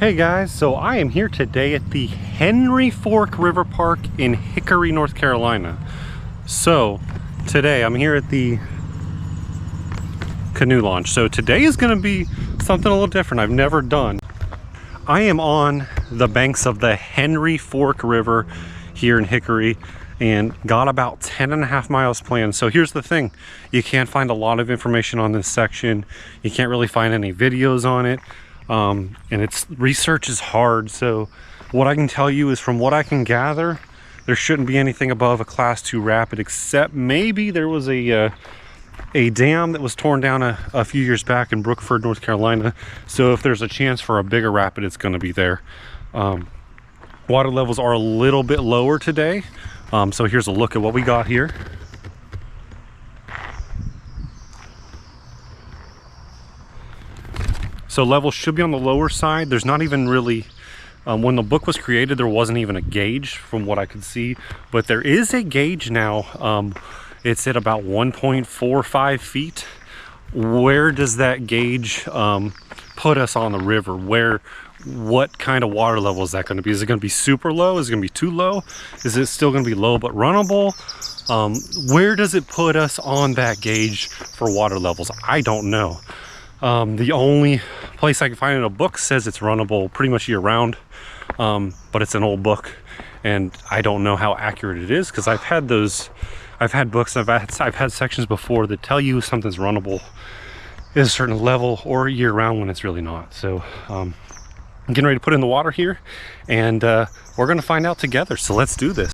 Hey guys, so I am here today at the Henry Fork River Park in Hickory, North Carolina. So today I'm here at the canoe launch. So today is going to be something a little different I've never done. I am on the banks of the Henry Fork River here in Hickory and got about 10.5 miles planned. So here's the thing, you can't find a lot of information on this section. You can't really find any videos on it. And its research is hard, so what I can tell you is from what I can gather, there shouldn't be anything above a class 2 rapid, except maybe there was a dam that was torn down a few years back in Brookford, North Carolina. So if there's a chance for a bigger rapid, it's going to be there. Water levels are a little bit lower today, so here's a look at what we got here. So levels should be on the lower side. There's not even really, when the book was created, there wasn't even a gauge from what I could see, but there is a gauge now. It's at about 1.45 feet. Where does that gauge put us on the river? What kind of water level is that going to be? Is it going to be super low? Is it going to be too low? Is it still going to be low but runnable? Where does it put us on that gauge for water levels? I don't know. The only place I can find in a book says it's runnable pretty much year round, but it's an old book and I don't know how accurate it is, because I've had books, I've had sections before that tell you something's runnable is a certain level or year round when it's really not. So I'm getting ready to put in the water here, and we're gonna find out together, so let's do this.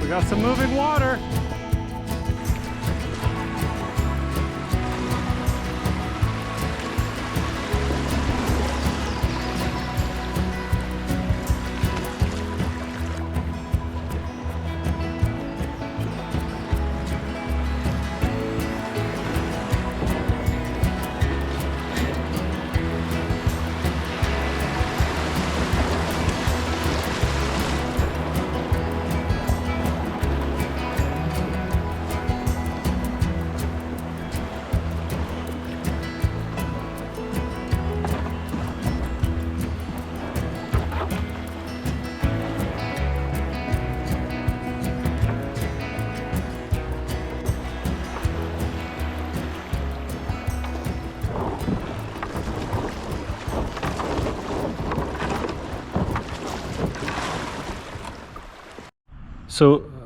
We got some moving water.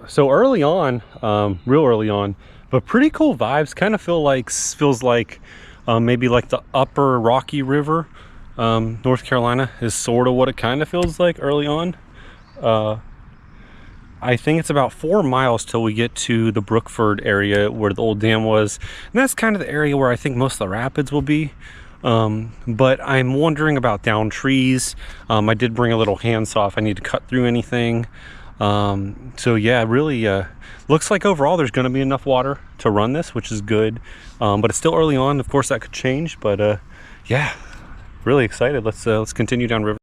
So early on, real early on, but pretty cool vibes. Kind of feels like maybe like the upper Rocky River, North Carolina is sort of what it kind of feels like early on. I think it's about 4 miles till we get to the Brookford area where the old dam was, and that's kind of the area where I think most of the rapids will be. But I'm wondering about down trees. I did bring a little handsaw if I need to cut through anything. So yeah, really looks like overall there's going to be enough water to run this, which is good, but it's still early on. Of course that could change, but yeah, really excited. Let's continue down river.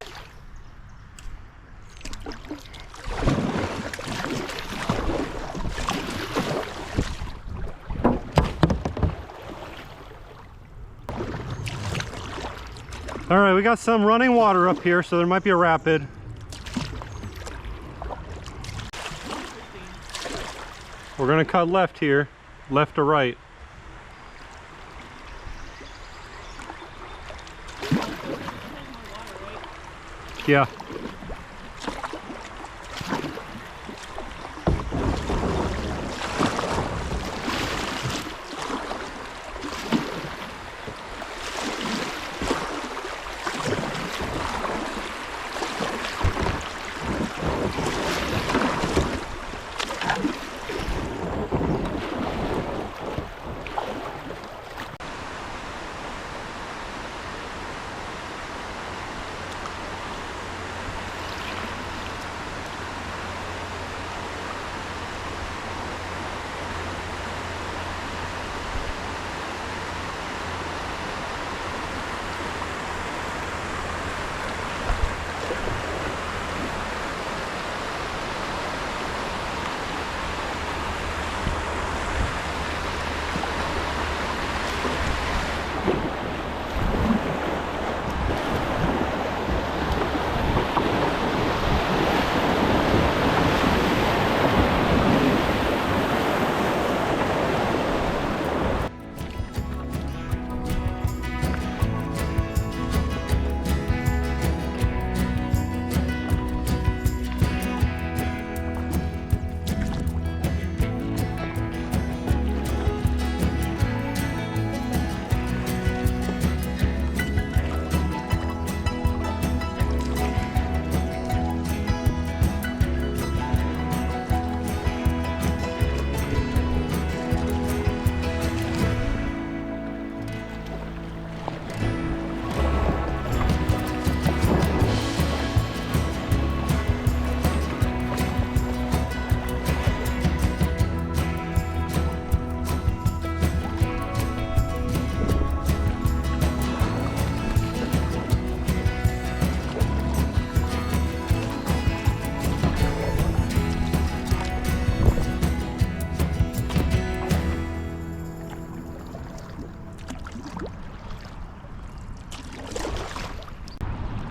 All right, we got some running water up here, so there might be a rapid. We're gonna cut left here, left to right. Yeah.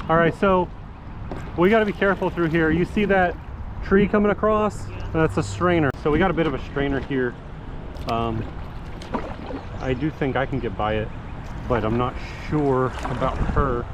All right, so we got to be careful through here. You see that tree coming across? That's a strainer. So we got a bit of a strainer here. I do think I can get by it, but I'm not sure about her.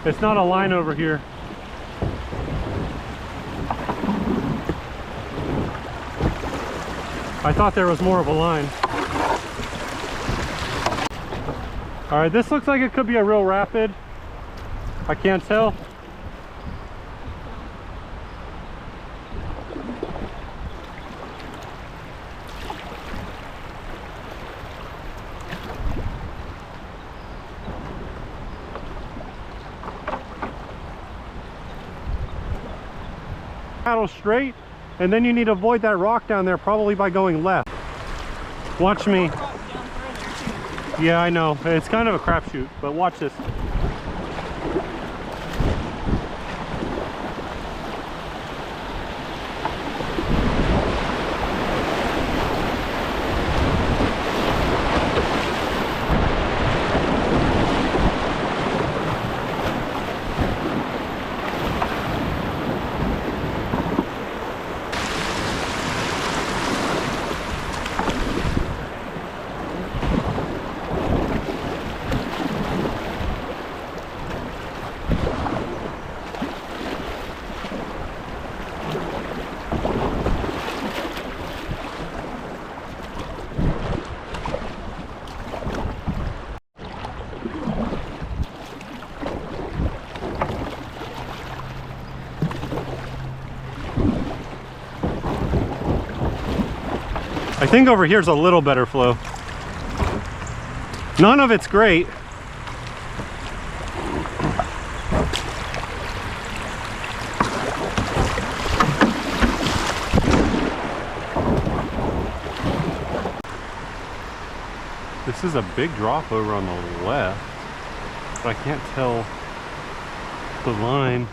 It's not a line over here. I thought there was more of a line. All right, this looks like it could be a real rapid. I can't tell. Paddle straight, and then you need to avoid that rock down there, probably by going left. Watch me. Yeah, I know. It's kind of a crapshoot, but watch this. think over here's a little better flow. None of it's great. This is a big drop over on the left, but I can't tell the line.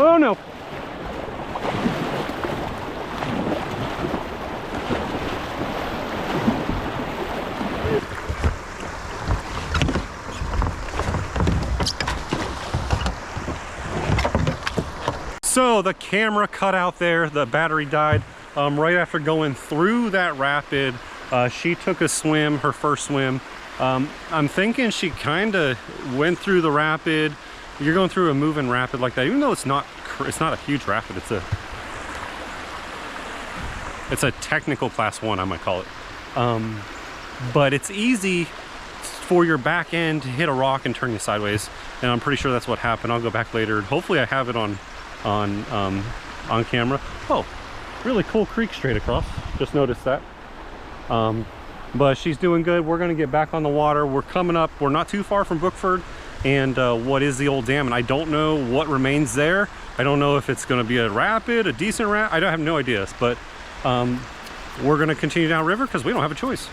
Oh no. So the camera cut out there, the battery died right after going through that rapid. She took a swim, her first swim. I'm thinking she kind of went through the rapid. You're going through a moving rapid like that, even though it's not a huge rapid. It's a technical class 1, I might call it. But it's easy for your back end to hit a rock and turn you sideways, and I'm pretty sure that's what happened. I'll go back later. Hopefully I have it on camera. Oh, really cool creek straight across. Just noticed that. But she's doing good. We're gonna get back on the water. We're coming up. We're not too far from Brookford and what is the old dam, and I don't know what remains there. I don't know if it's going to be a rapid, a decent rapid. I don't have no ideas, but we're going to continue down river because we don't have a choice.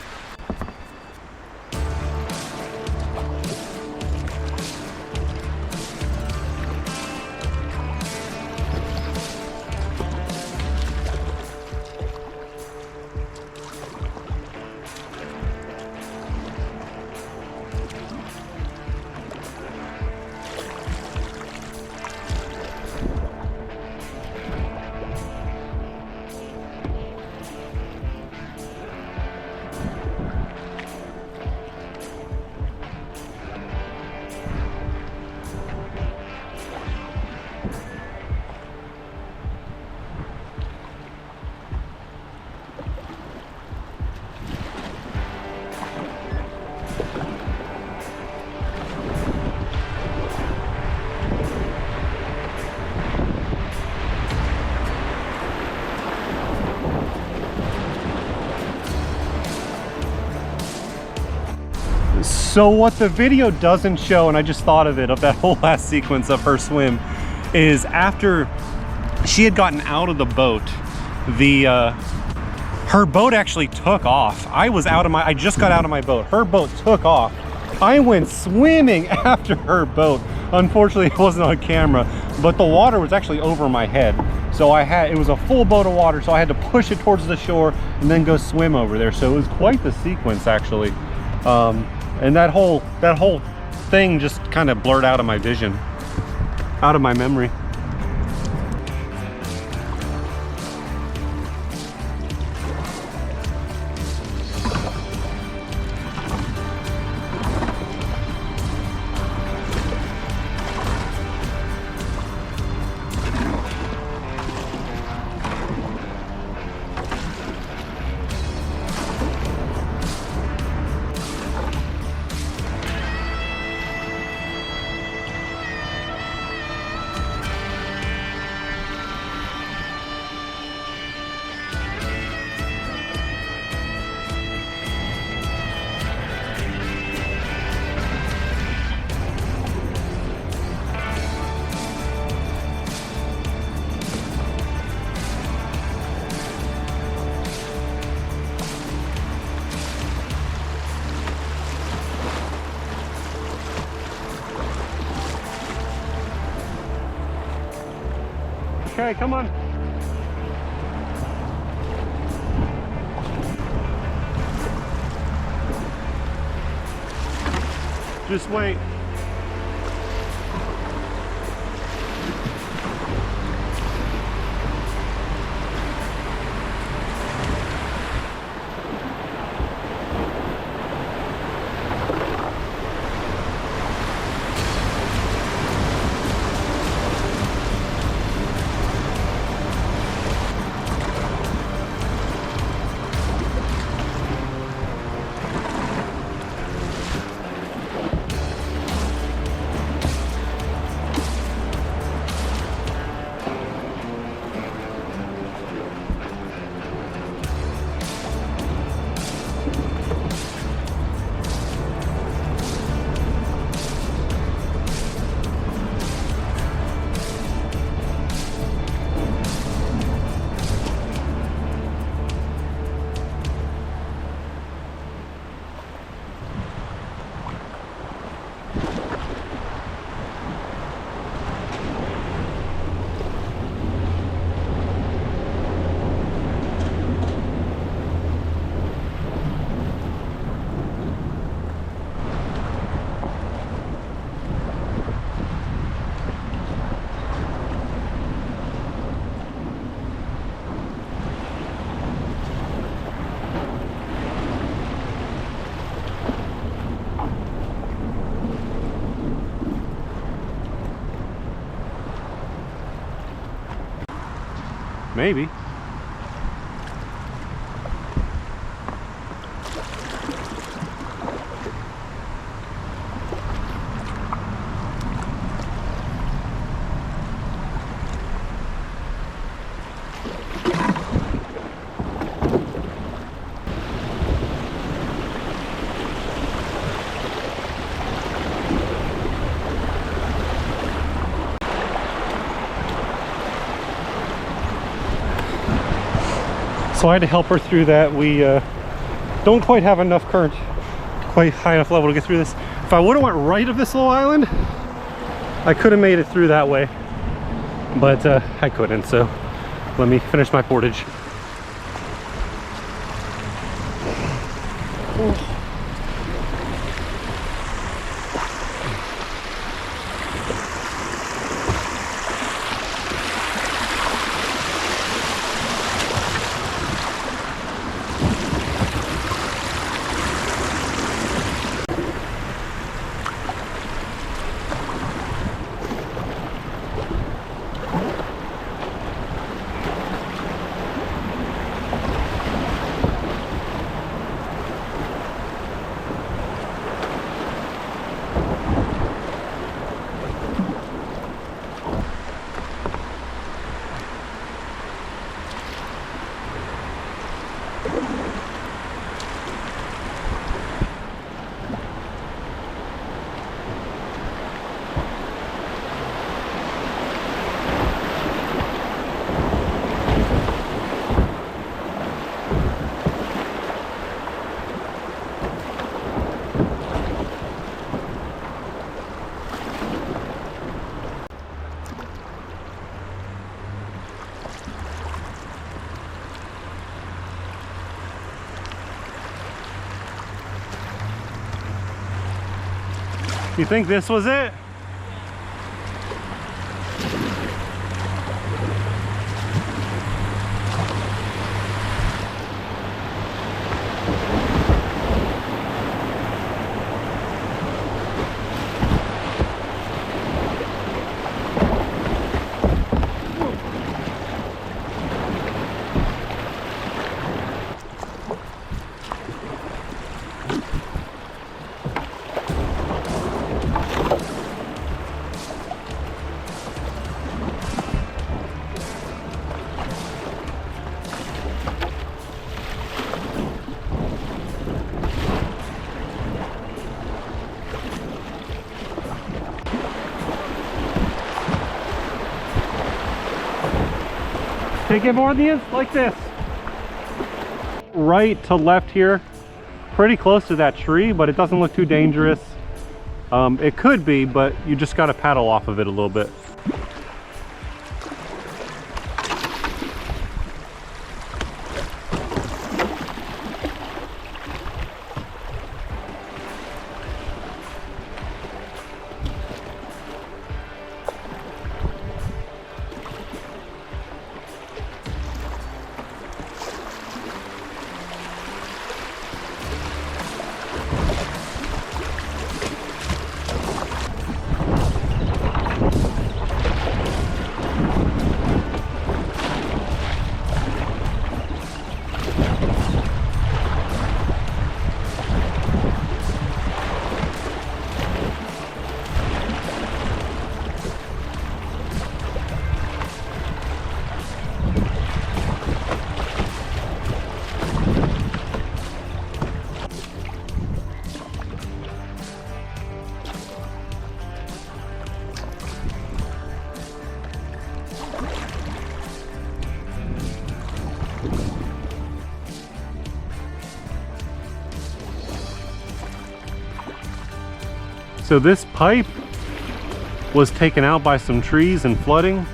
So what the video doesn't show, and I just thought of it, of that whole last sequence of her swim, is after she had gotten out of the boat, her boat actually took off. I just got out of my boat. Her boat took off. I went swimming after her boat. Unfortunately, it wasn't on camera, but the water was actually over my head. So it was a full boat of water, so I had to push it towards the shore and then go swim over there. So it was quite the sequence, actually. And that whole thing just kind of blurred out of my vision, out of my memory. Okay, come on. Just wait. Maybe. So I had to help her through that. We don't quite have enough current, quite high enough level to get through this. If I would have went right of this little island, I could have made it through that way, but I couldn't. So let me finish my portage. You think this was it? Take it more than like this. Right to left here, pretty close to that tree, but it doesn't look too dangerous. It could be, but you just got to paddle off of it a little bit. So this pipe was taken out by some trees and flooding.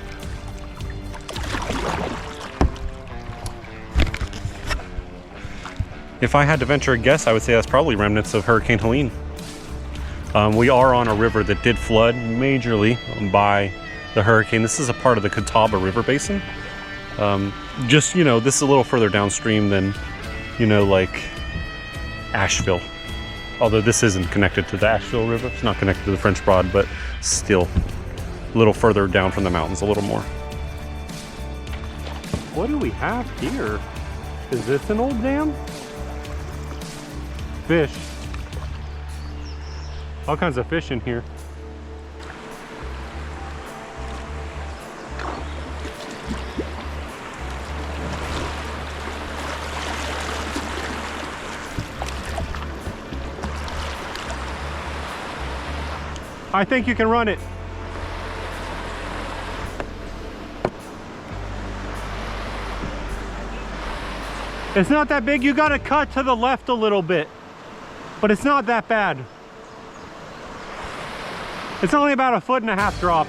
If I had to venture a guess, I would say that's probably remnants of Hurricane Helene. We are on a river that did flood majorly by the hurricane. This is a part of the Catawba River Basin. Just, you know, this is a little further downstream than, you know, like Asheville. Although this isn't connected to the Asheville River. It's not connected to the French Broad, but still a little further down from the mountains, a little more. What do we have here? Is this an old dam? Fish. All kinds of fish in here. I think you can run it. It's not that big. You gotta cut to the left a little bit, but it's not that bad. It's only about a 1.5 foot drop.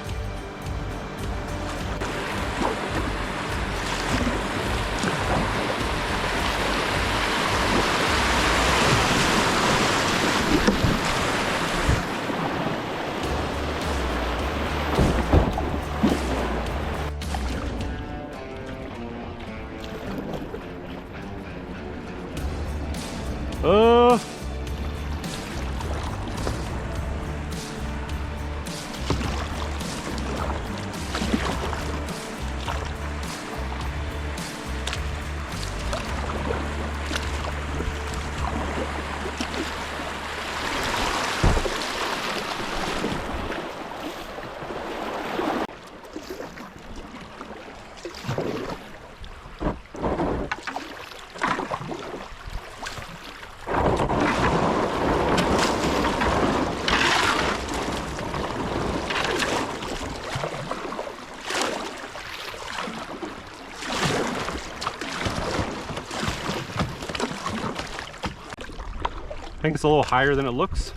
I think it's a little higher than it looks.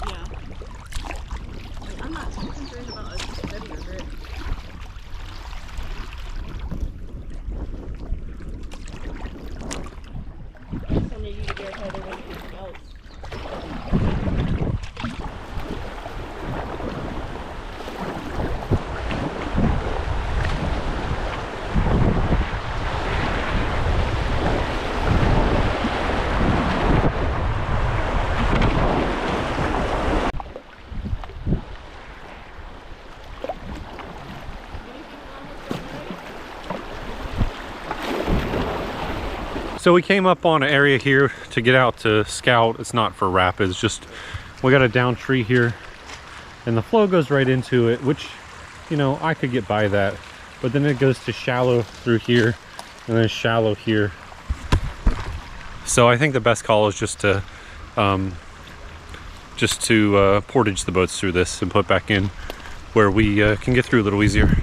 Yeah. I'm not too concerned about a steadier grip. I need you to get harder than anything else. So we came up on an area here to get out to scout. It's not for rapids, just we got a down tree here and the flow goes right into it, which, you know, I could get by that, but then it goes to shallow through here and then shallow here. So I think the best call is just to portage the boats through this and put back in where we can get through a little easier.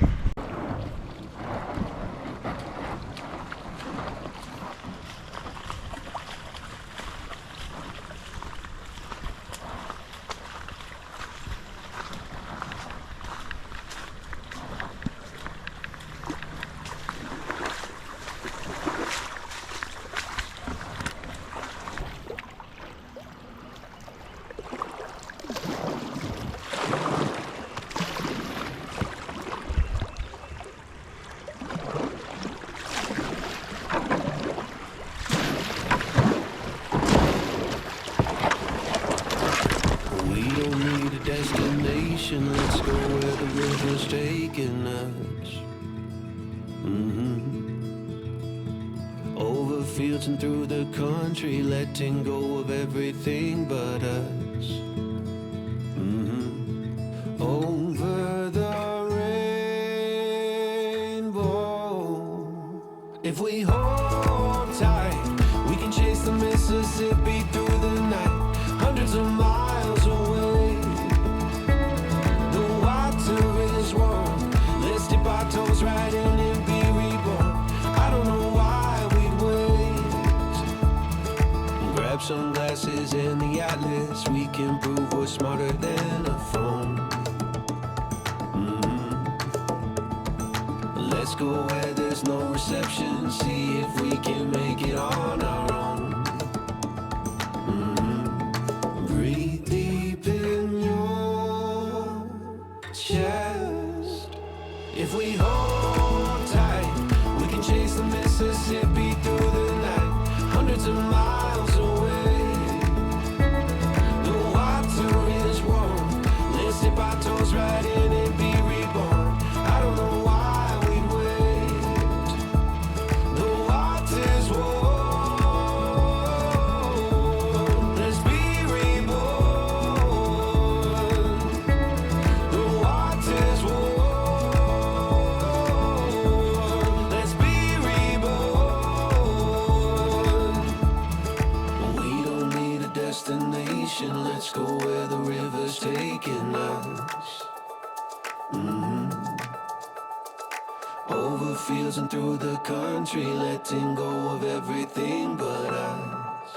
Let's go where the river's taking us. Over fields and through the country, letting go of everything but us. Over the rainbow. If we hold tight, we can chase the Mississippi through the night, hundreds of miles away. Let's dip our toes right in and be reborn. I don't know why we wait. Grab sunglasses and the atlas, chance we can prove we're smarter than a phone. Let's go where there's no reception, see if we can make it on our own. Breathe deep in your chest. If we hold tight, we can chase the Mississippi through the night, hundreds of miles away. The water is warm, let's dip our toes right in and be reborn. I don't know why we'd wait. The water's warm, let's be reborn. The water's warm, let's be reborn. We don't need a destination, let's go where the river's taking us. Over fields and through the country, letting go of everything but us.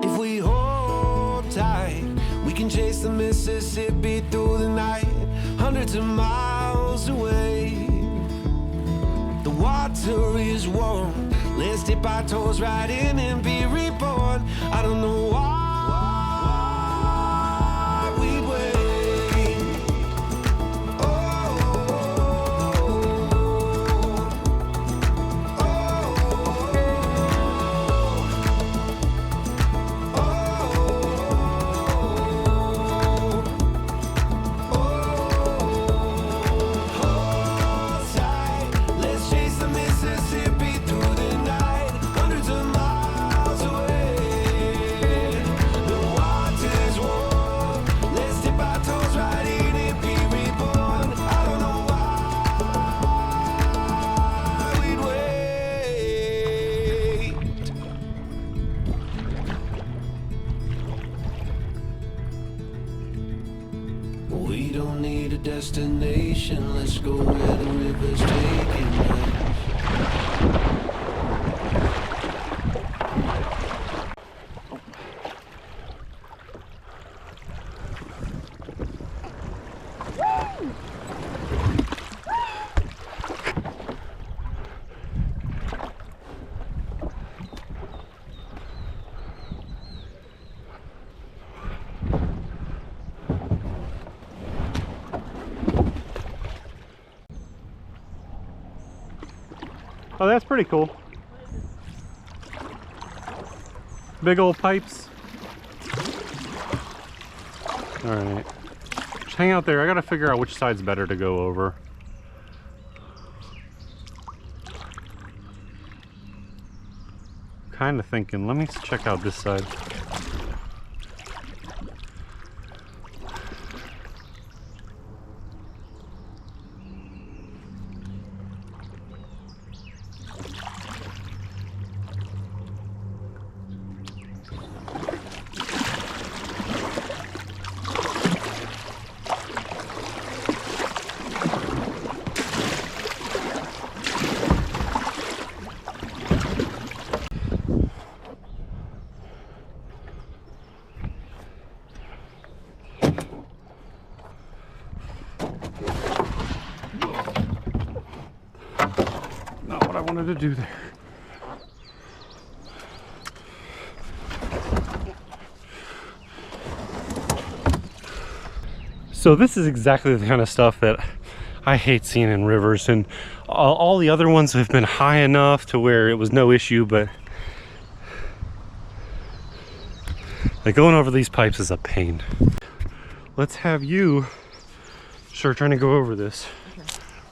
If we hold tight, we can chase the Mississippi through the night, hundreds of miles away. The water is warm, let's dip our toes right in and be reborn. I don't know why we wait. We don't need a destination, let's go where the river's taking us. Oh, that's pretty cool. Big old pipes. All right, just hang out there. I gotta figure out which side's better to go over. Kind of thinking, let me check out this side. I wanted to do there. So this is exactly the kind of stuff that I hate seeing in rivers, and all the other ones have been high enough to where it was no issue, but like going over these pipes is a pain. Let's have you start trying to go over this.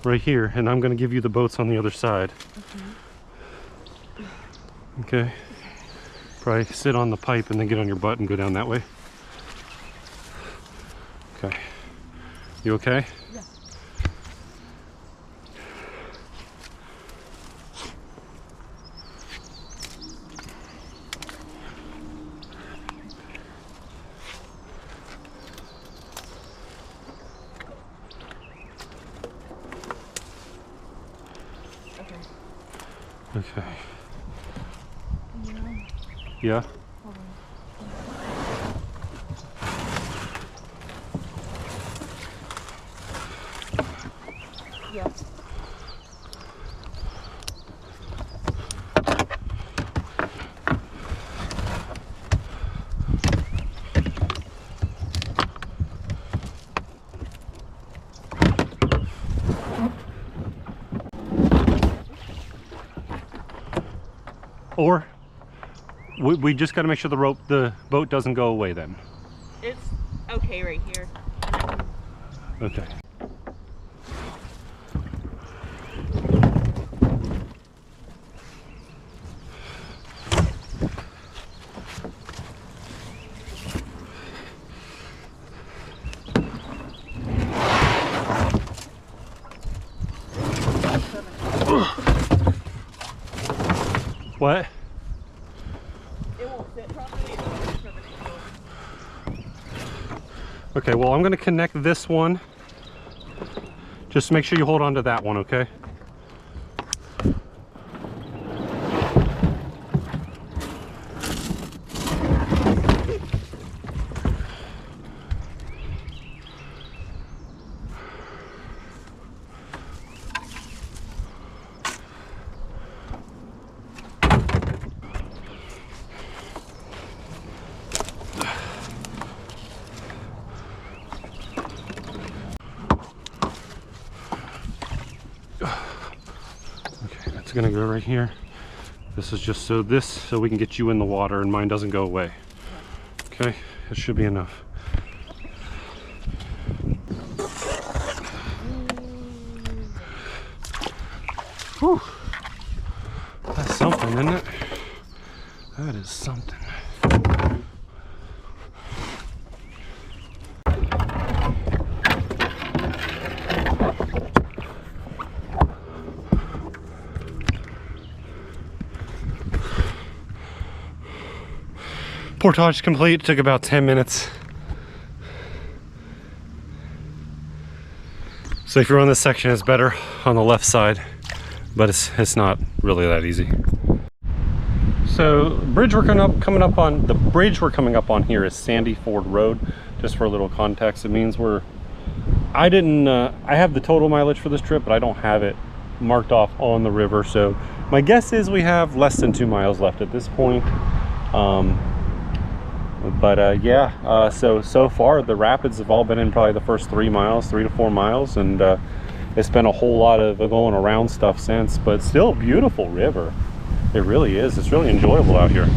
Right here, and I'm going to give you the boats on the other side. Okay. Probably sit on the pipe and then get on your butt and go down that way. Okay. You okay? Yeah. Okay. You know, Yeah? Yeah. Or we just got to make sure the boat doesn't go away then. It's okay right here. Okay. What? It won't sit properly. It won't sit properly. Okay, well, I'm going to connect this one. Just make sure you hold on to that one, okay? Gonna go right here. This is just so we can get you in the water and mine doesn't go away. Okay, it should be enough. Whew. That's something, isn't it? That is something. Portage complete, took about 10 minutes. So if you're on this section, it's better on the left side, but it's not really that easy. So the bridge we're coming up on here is Sandy Ford Road. Just for a little context, it means I have the total mileage for this trip, but I don't have it marked off on the river. So my guess is we have less than 2 miles left at this point. So far the rapids have all been in probably the first 3 to 4 miles, and it's been a whole lot of going around stuff since, but still a beautiful river. It really is. It's really enjoyable out here.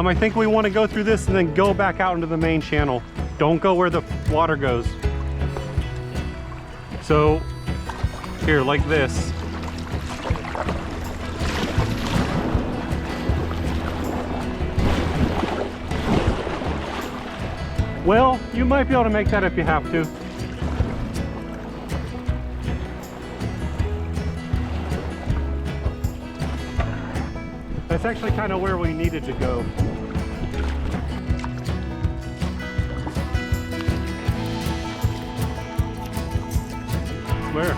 I think we want to go through this and then go back out into the main channel. Don't go where the water goes. So, here, like this. Well, you might be able to make that if you have to. That's actually kind of where we needed to go. Where?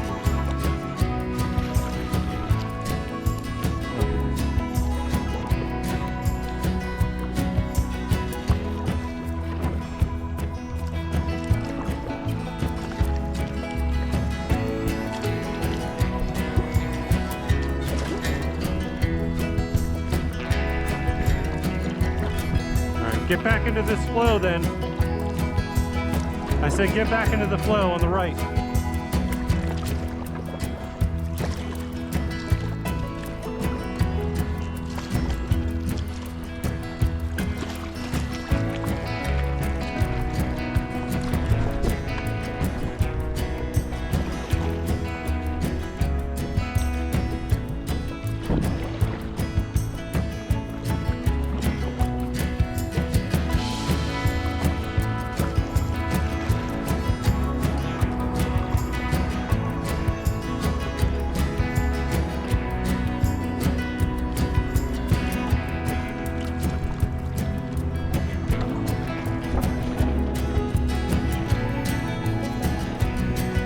Get back into this flow then. I said get back into the flow on the right.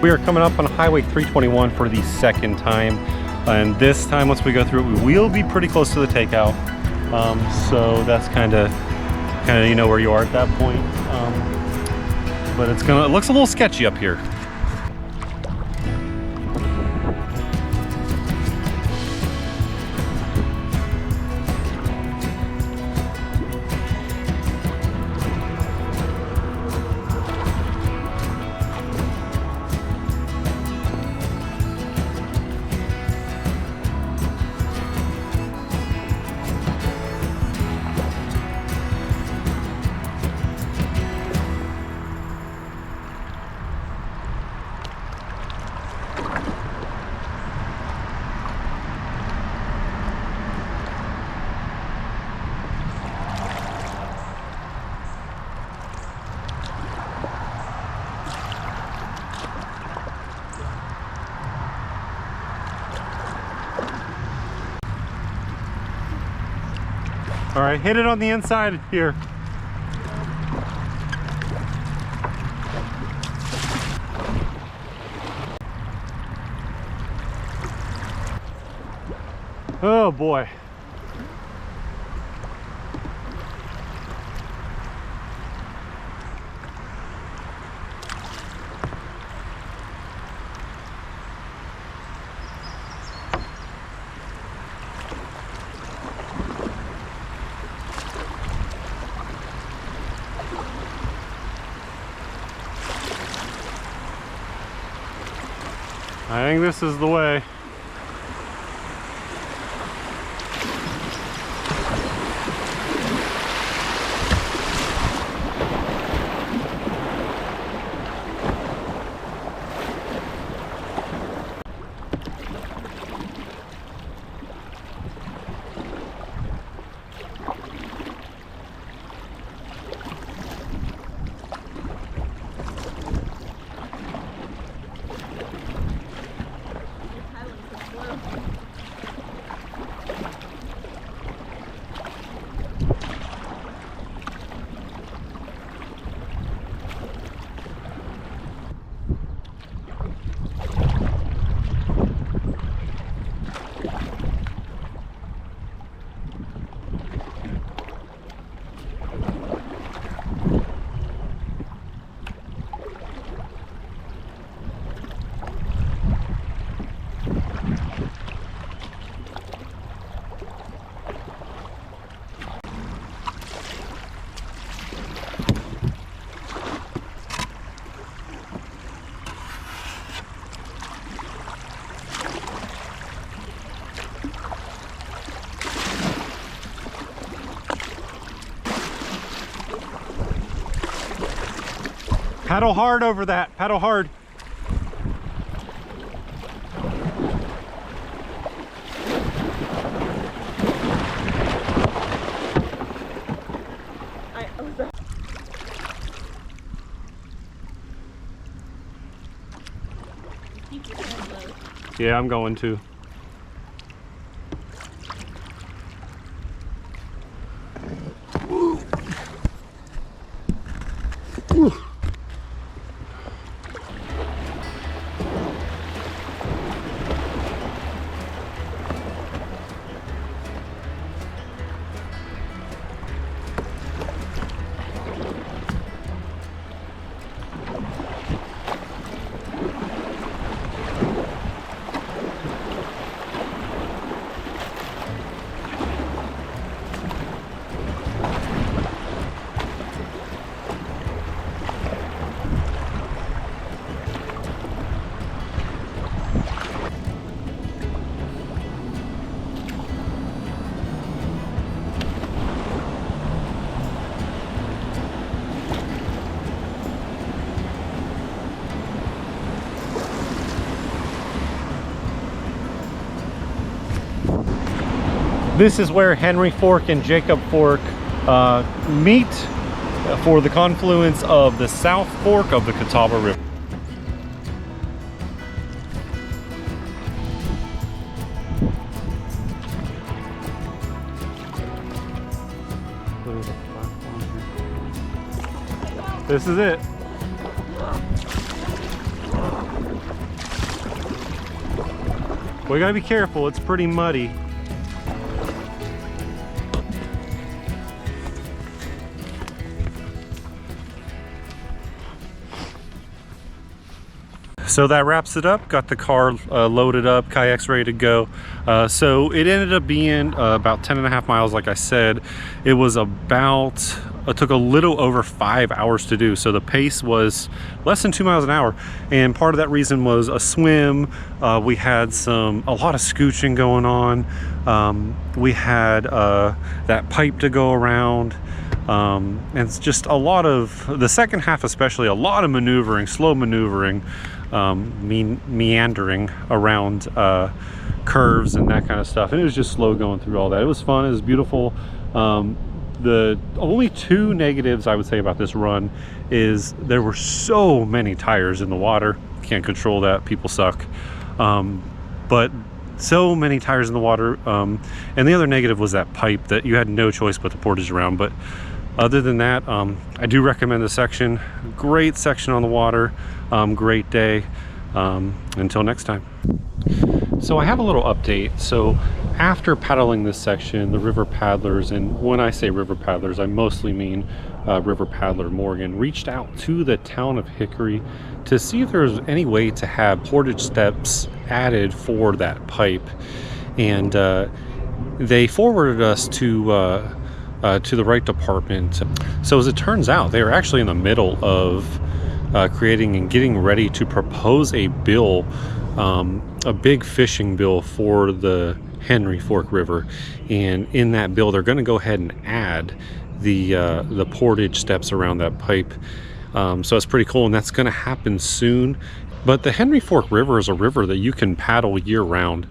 we are coming up on Highway 321 for the second time. And this time, once we go through it, we will be pretty close to the takeout. So that's kind of you know where you are at that point. But it looks a little sketchy up here. All right, hit it on the inside here. Oh boy. I think this is the way. Paddle hard over that, paddle hard. Yeah, I'm going to. This is where Henry Fork and Jacob Fork meet for the confluence of the South Fork of the Catawba River. This is it. We gotta be careful, it's pretty muddy. So that wraps it up. Got the car loaded up, kayaks ready to go. So it ended up being about 10.5 miles, like I said. It was it took a little over 5 hours to do. So the pace was less than 2 miles an hour. And part of that reason was a swim. We had a lot of scooching going on. We had that pipe to go around. And it's just a lot of, the second half especially, a lot of maneuvering, slow maneuvering, meandering around curves and that kind of stuff. And it was just slow going through all that. It was fun, it was beautiful. The only two negatives I would say about this run is there were so many tires in the water. Can't control that, people suck. But so many tires in the water. And the other negative was that pipe that you had no choice but to portage around. But other than that, I do recommend the section. Great section on the water. Great day. Until next time. So I have a little update. So after paddling this section, the river paddlers, and when I say river paddlers, I mostly mean River Paddler Morgan, reached out to the town of Hickory to see if there was any way to have portage steps added for that pipe. And they forwarded us to the right department. So as it turns out, they are actually in the middle of creating and getting ready to propose a bill, a big fishing bill for the Henry Fork River. And in that bill, they're going to go ahead and add the portage steps around that pipe. So it's pretty cool, and that's going to happen soon. But the Henry Fork River is a river that you can paddle year round,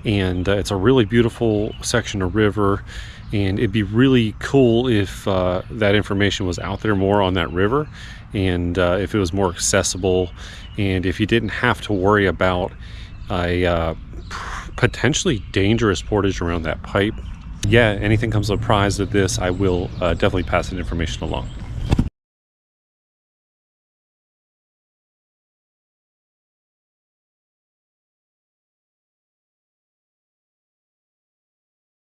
and it's a really beautiful section of river. And it'd be really cool if that information was out there more on that river, and if it was more accessible, and if you didn't have to worry about a potentially dangerous portage around that pipe. Yeah, anything comes surprised of this, I will definitely pass that information along.